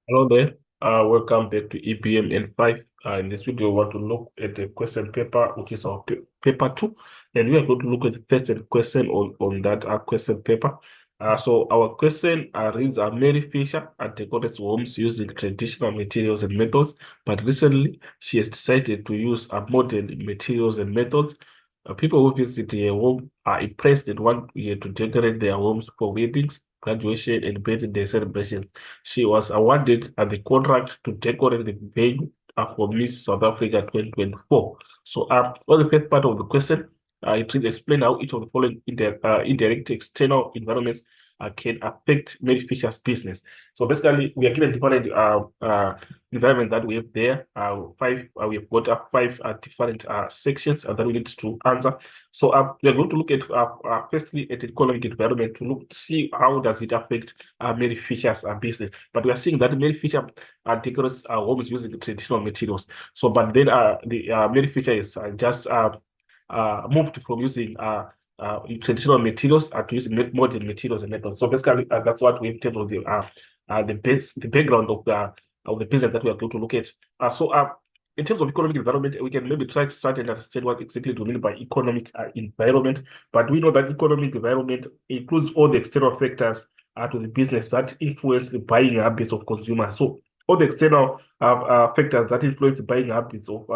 Hello there. Welcome back to EBM N5. In this video, we want to look at the question paper, which is our paper two. And we are going to look at the first question on that question paper. So our question reads, Mary Fisher decorates homes using traditional materials and methods, but recently she has decided to use modern materials and methods. People who visit her home are impressed and want to decorate their homes for weddings, graduation, and birthday celebrations. She was awarded the contract to decorate the venue for Miss South Africa 2024. So, on the first part of the question, it will explain how each of the following indirect external environments can affect Mary Fisher's business. So, basically, we are given different environment that we have there. We have got five different sections that we need to answer. So, we are going to look at firstly at the economic environment to look to see how does it affect Mary Fisher's business. But we are seeing that Mary Fisher decorates homes using traditional materials. So, but then the Mary Fisher is just moved from using traditional materials to using modern materials and methods. So basically, that's what we have in terms of the background of the business that we are going to look at. In terms of economic environment, we can maybe try to start and understand what exactly do we mean by economic environment. But we know that economic environment includes all the external factors to the business that influence the buying habits of consumers. So all the external factors that influence the buying habits of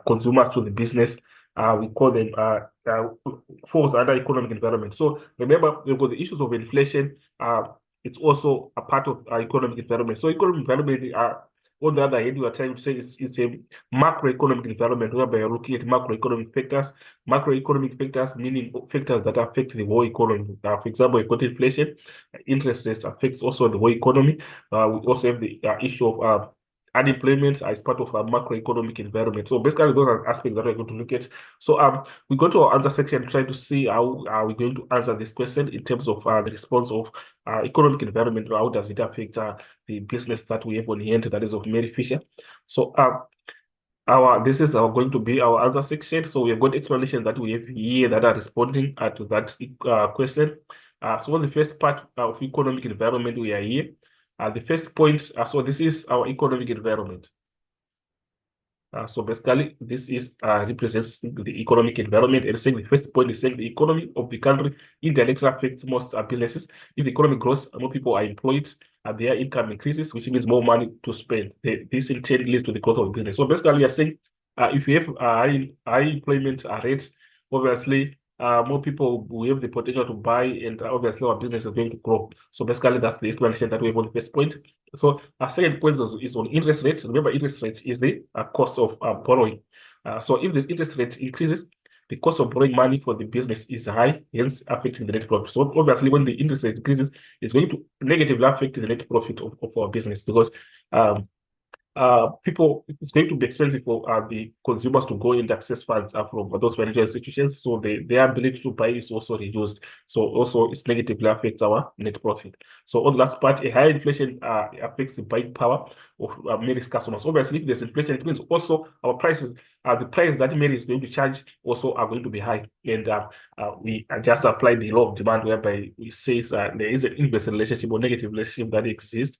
consumers to the business, we call them falls under economic environment. So remember, we've got the issues of inflation. It's also a part of our economic environment. So economic environment, on the other hand, you are trying to say it's a macroeconomic environment whereby you're looking at macroeconomic factors. Macroeconomic factors meaning factors that affect the whole economy. For example, you've got inflation, interest rates affects also the whole economy. We also have the issue of unemployment as part of a macroeconomic environment. So basically, those are aspects that we're going to look at. So we go to our answer section, try to see how are we going to answer this question in terms of the response of economic environment. How does it affect the business that we have on hand, that is of Mary Fisher? So our this is going to be our answer section. So we have got explanations that we have here that are responding to that question. So the first part of economic environment we are here. The first point, so this is our economic environment. So basically, this is represents the economic environment. And saying the first point is saying the economy of the country indirectly affects most businesses. If the economy grows, more people are employed, and their income increases, which means more money to spend. This in turn leads to the growth of the business. So basically, we are saying if you have high employment rates, obviously more people will have the potential to buy, and obviously our business is going to grow. So basically, that's the explanation that we have on the first point. So our second point is on interest rates. Remember, interest rate is the cost of borrowing. So if the interest rate increases, the cost of borrowing money for the business is high, hence affecting the net profit. So obviously, when the interest rate increases, it's going to negatively affect the net profit of our business because um, people, it's going to be expensive for the consumers to go and access funds from those financial institutions. So their ability to buy is also reduced. So also it negatively affects our net profit. So on the last part, a higher inflation affects the buying power of many customers. Obviously, if there's inflation, it means also our prices, the price that many is going to charge also are going to be high. And we just apply the law of demand whereby we say there is an inverse relationship or negative relationship that exists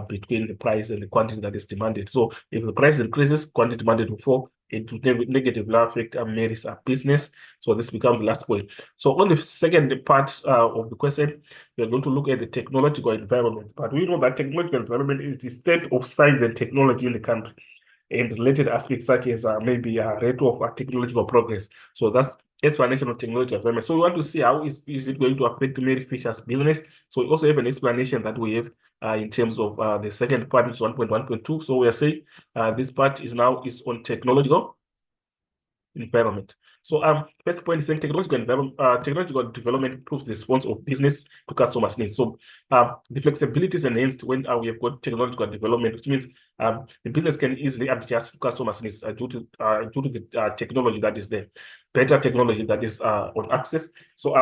between the price and the quantity that is demanded. So if the price increases, quantity demanded will fall. It will negatively affect Mary's business. So this becomes the last point. So on the second part of the question, we're going to look at the technological environment. But we know that technological environment is the state of science and technology in the country and related aspects such as maybe a rate of technological progress. So that's explanation of technological environment. So we want to see how is it going to affect Mary Fisher's business. So we also have an explanation that we have in terms of the second part, which is 1.1.2. So we are saying this part is on technological environment. So first point is saying technological development improves the response of business to customers' needs. So the flexibility is enhanced when we have got technological development, which means the business can easily adjust to customers' needs due to the technology that is there, better technology that is on access. So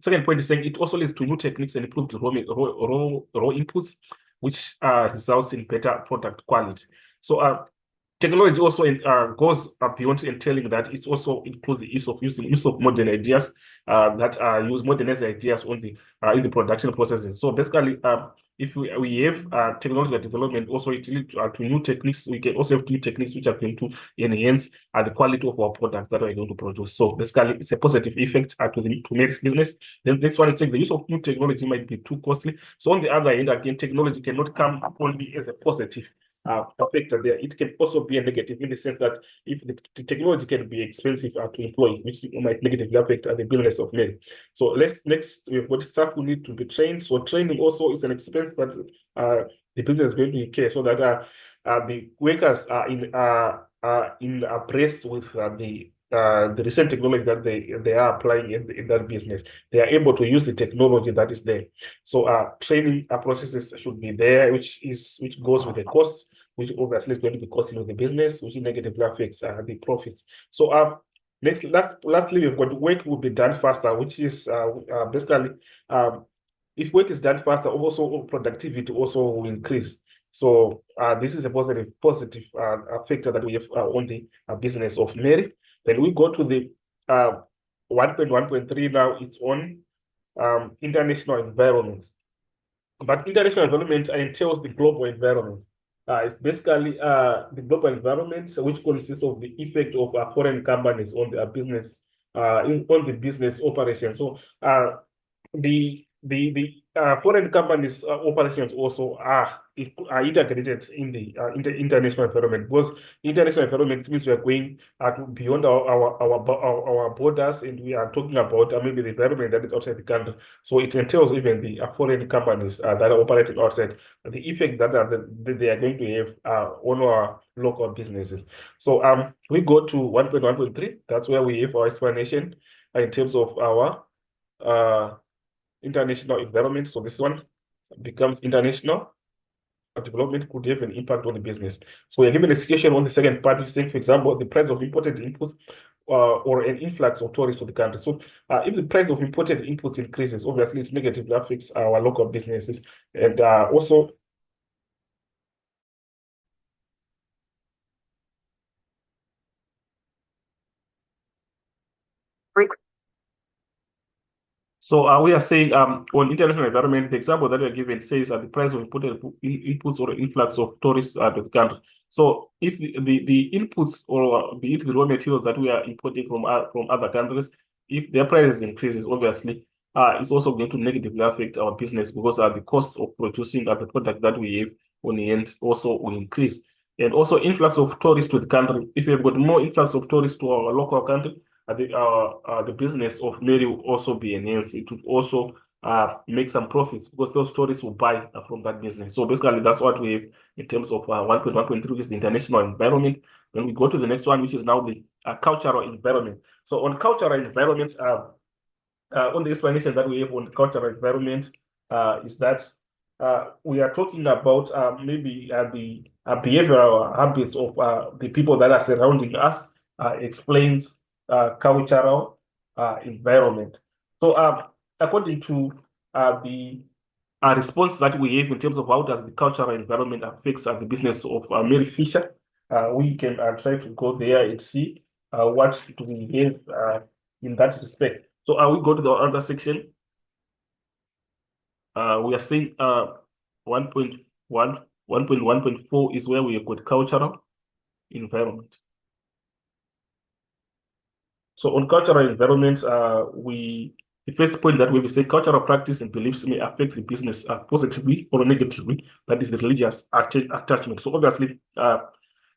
second point is saying it also leads to new techniques and improved raw inputs, which results in better product quality. So technology also goes beyond entailing that. It also includes the use of modern ideas that use modernized ideas on the in the production processes. So basically, if we have technological development, also it leads to new techniques. We can also have new techniques which are going to enhance the quality of our products that we're going to produce. So basically, it's a positive effect to make business. Then next one is saying the use of new technology might be too costly. So on the other hand, again, technology cannot come only as a positive factor there. It can also be a negative in the sense that if the technology can be expensive to employ, which might negatively affect the business of many. So next we've got staff who need to be trained. So training also is an expense that the business is going to incur, so that the workers are in abreast with the recent technology that they are applying in that business. They are able to use the technology that is there. So training processes should be there, which goes with the cost, which obviously is going to be costing the business, which negatively affects the profits. So lastly, we've got work will be done faster, which is basically if work is done faster, also productivity also will increase. So this is a positive factor that we have on the business of Mary. Then we go to the 1.1.3 now. It's on international environment. But international environment entails the global environment. It's basically the global environment, which consists of the effect of foreign companies on the business, on the business operation. So the foreign companies' operations also are integrated in the international environment, because international environment means we are going beyond our borders, and we are talking about maybe the environment that is outside the country. So it entails even the foreign companies that are operating outside, the effect that they are going to have on our local businesses. So we go to 1.1.3. That's where we have our explanation in terms of our international environment. So this one becomes international development could have an impact on the business. So we're given a situation on the second part, which saying, for example, the price of imported inputs or an influx of tourists to the country. So if the price of imported inputs increases, obviously it negatively affects our local businesses. And also, so we are saying on international environment, the example that we are given says the price of imported inputs or influx of tourists to the country. So if the inputs or the raw materials that we are importing from other countries, if their prices increases, obviously it's also going to negatively affect our business, because the cost of producing the product that we have on the end also will increase. And also influx of tourists to the country. If we've got more influx of tourists to our local country, the business of Mary will also be enhanced. It would also make some profits, because those tourists will buy from that business. So basically, that's what we have in terms of 1.1.3, which is the international environment. Then we go to the next one, which is now the cultural environment. So on cultural environment, on the explanation that we have on cultural environment is that we are talking about maybe the behavioral habits of the people that are surrounding us explains cultural environment. So according to the response that we have in terms of how does the cultural environment affects the business of Mary Fisher, we can try to go there and see what do we have in that respect. So we go to the other section. We are saying 1.1, 1.1.4 is where we have got cultural environment. So on cultural environment, the first point that we say cultural practice and beliefs may affect the business positively or negatively. That is the religious attachment. So obviously,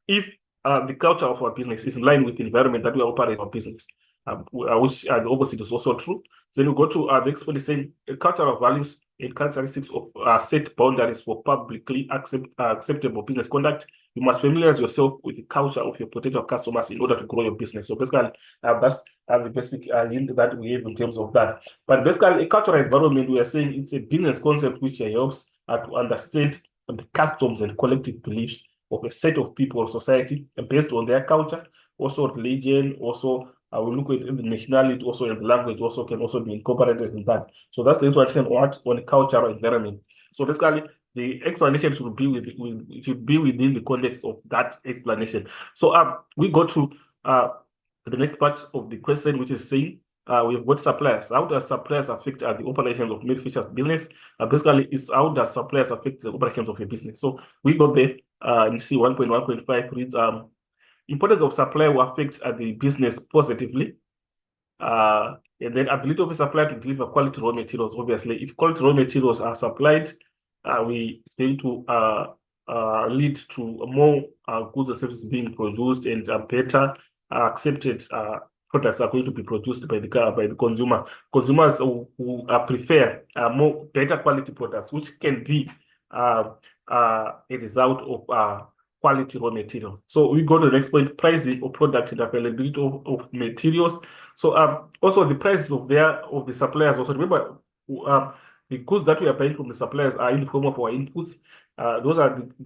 if the culture of our business is in line with the environment that we operate our business, which the opposite is also true. Then we go to the next point, saying cultural values and characteristics of set boundaries for publicly acceptable business conduct. You must familiarize yourself with the culture of your potential customers in order to grow your business. So basically, that's the basic link that we have in terms of that. But basically, a cultural environment, we are saying it's a business concept which helps to understand the customs and collective beliefs of a set of people or society based on their culture, also religion, also we look at the nationality, also and the language also can also be incorporated in that. So that's the explanation on the cultural environment. So basically, the explanation should be within the context of that explanation. So we go to the next part of the question, which is saying we've got suppliers. How does suppliers affect the operations of Milk Fisher's business? Basically, it's how does suppliers affect the operations of your business? So we got there. You see 1.1.5 reads importance of supplier will affect the business positively. And then ability of a supplier to deliver quality raw materials. Obviously, if quality raw materials are supplied, it's going to lead to more goods and services being produced, and better accepted products are going to be produced by the consumer. Consumers who prefer more better quality products, which can be a result of quality raw material. So we go to the next point: pricing of product and availability of materials. So also the prices of the suppliers. Also remember, the goods that we are buying from the suppliers are in the form of our inputs. They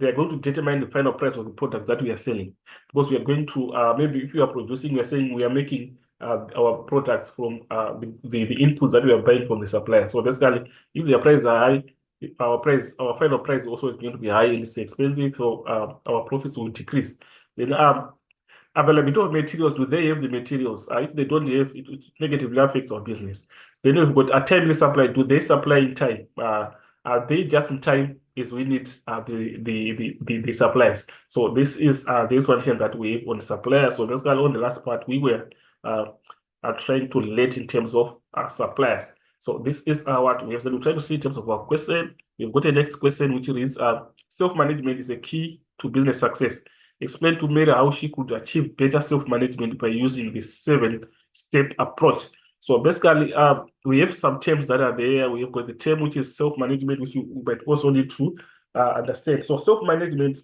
are going to determine the final price of the product that we are selling, because we are going to maybe if we are producing, we are saying we are making our products from the inputs that we are buying from the supplier. So basically, if their prices are high, our final price also is going to be high and it's expensive, so our profits will decrease. Then availability of materials, do they have the materials? If they don't have, it negatively affects our business. Then we've got a timely supply. Do they supply in time? Are they just in time as we need the supplies? So this is the explanation that we have on the supplier. So basically on the last part, we were trying to relate in terms of suppliers. So this is what we have. So we're trying to see in terms of our question. We've got a next question which reads, self-management is a key to business success. Explain to Mary how she could achieve better self-management by using the 7-step approach. So basically, we have some terms that are there. We have got the term which is self-management, which you might also need to understand. So self-management,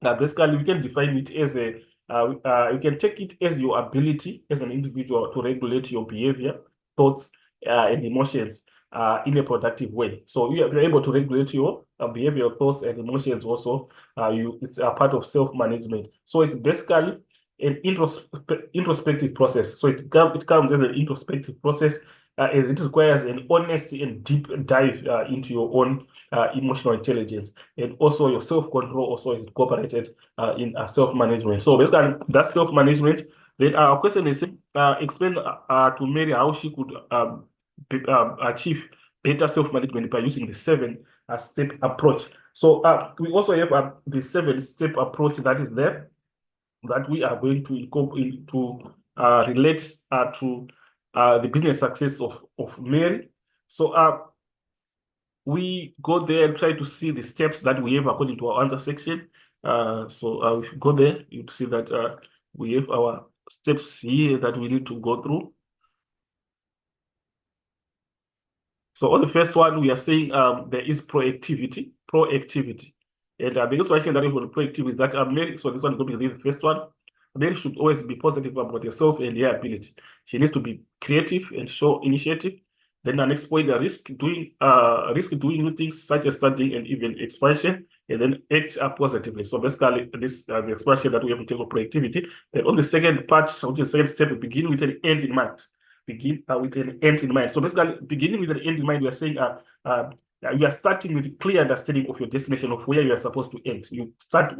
basically, we can define it as you can take it as your ability as an individual to regulate your behavior, thoughts, and emotions in a productive way. So you're able to regulate your behavior, thoughts, and emotions also. It's a part of self-management. So it's basically an introspective process. So it comes as an introspective process, as it requires an honest and deep dive into your own emotional intelligence, and also your self-control also is incorporated in self-management. So basically, that's self-management. Then our question is, explain to Mary how she could achieve better self-management by using the 7-step approach. So we also have the 7-step approach that is there, that we are going to incorporate to relate to the business success of Mary. So we go there and try to see the steps that we have according to our answer section. So if you go there, you see that we have our steps here that we need to go through. So on the first one, we are saying there is proactivity. And the explanation that we have on proactivity is that Mary, so this one is going to be the first one. Mary should always be positive about herself and her ability. She needs to be creative and show initiative. Then the next point, the risk doing new things such as studying and even expansion, and then act positively. So basically, this the expansion that we have in terms of proactivity. Then on the second part, which is the second step, we begin with an end in mind. Begin with an end in mind. So basically, beginning with an end in mind, we are saying you are starting with a clear understanding of your destination, of where you are supposed to end. You start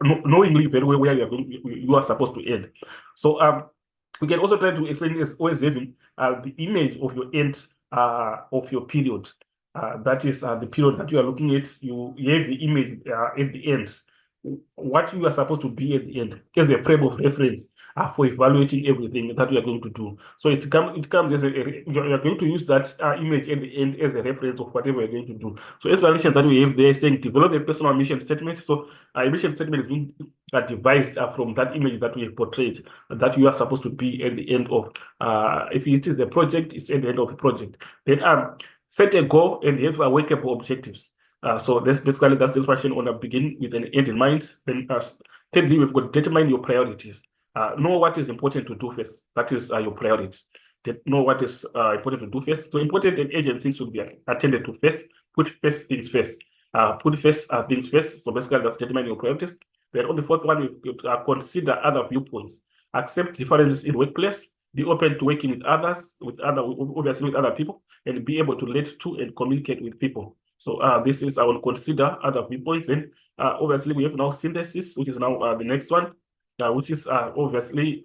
knowing very well where you are supposed to end. So we can also try to explain this always having the image of your end of your period. That is the period that you are looking at. You have the image at the end, what you are supposed to be at the end, as a frame of reference for evaluating everything that you are going to do. So it comes as you are going to use that image at the end as a reference of whatever you're going to do. So explanation that we have there saying develop a personal mission statement. So a mission statement is being devised from that image that we have portrayed, that you are supposed to be at the end of. If it is a project, it's at the end of the project. Then set a goal and have workable objectives. So that's basically that's the question on the beginning with an end in mind. Then thirdly, we've got determine your priorities. Know what is important to do first. That is your priority. Know what is important to do first. So important and urgent things should be attended to first. Put first things first. Put first things first. So basically, that's determine your priorities. Then on the fourth one, we consider other viewpoints. Accept differences in workplace. Be open to working with others, obviously with other people, and be able to relate to and communicate with people. So this is I will consider other viewpoints. Then obviously we have now synthesis, which is now the next one, which is obviously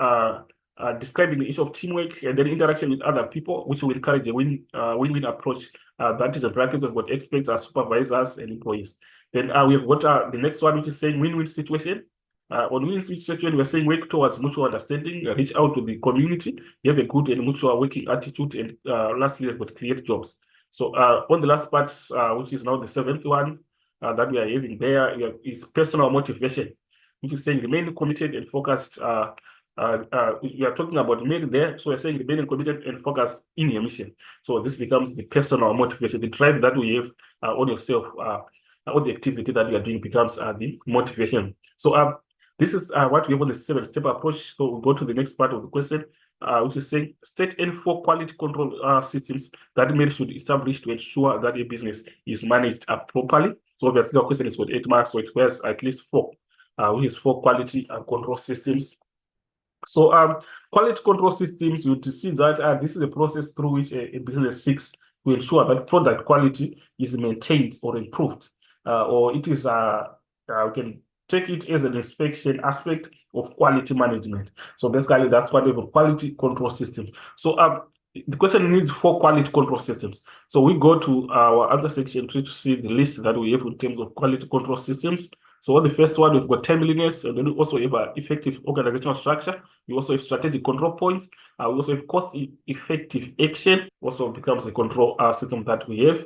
describing the issue of teamwork and then interaction with other people, which will encourage a win-win approach. That is a bracket of what experts are supervisors and employees. Then we have got the next one, which is saying win-win situation. On win-win situation, we're saying work towards mutual understanding, reach out to the community, you have a good and mutual working attitude, and lastly, we've got create jobs. So on the last part, which is now the seventh one that we are having there, is personal motivation, which is saying remain committed and focused. We are talking about remain there, so we're saying remain committed and focused in your mission. So this becomes the personal motivation, the drive that we have on yourself, on the activity that you are doing becomes the motivation. So this is what we have on the 7-step approach. So we'll go to the next part of the question, which is saying state any 4 quality control systems that Mary should establish to ensure that a business is managed properly. So obviously, our question is for 8 marks, so it requires at least 4, which is 4 quality control systems. So quality control systems, you see that this is a process through which a business seeks to ensure that product quality is maintained or improved, or it is we can take it as an inspection aspect of quality management. So basically, that's what we have a quality control system. So the question needs 4 quality control systems. So we go to our other section to see the list that we have in terms of quality control systems. So on the first one, we've got timeliness, and then we also have effective organizational structure. We also have strategic control points. We also have cost-effective action, also becomes a control system that we have.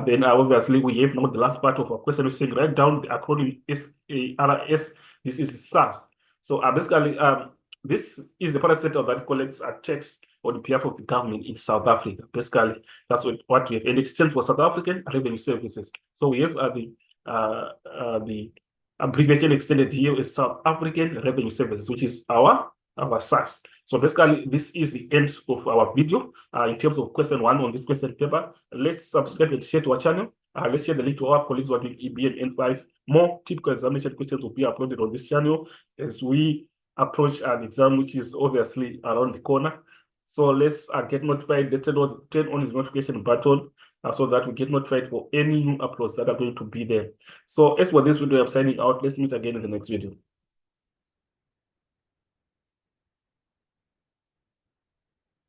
Then obviously we have now the last part of our question, which is saying write down the acronym SARS. This is SARS. So basically, this is the parastatal that collects text on behalf of the government in South Africa. Basically, that's what we have, and it stands for South African Revenue Services. So we have the abbreviation extended here is South African Revenue Services, which is our SARS. So basically, this is the end of our video in terms of question 1 on this question paper. Let's subscribe and share to our channel. Let's share the link to our colleagues who are doing EBM N5. More typical examination questions will be uploaded on this channel as we approach an exam, which is obviously around the corner. So let's get notified. Let's turn on the notification button so that we get notified for any new uploads that are going to be there. So as for this video, I'm signing out. Let's meet again in the next video.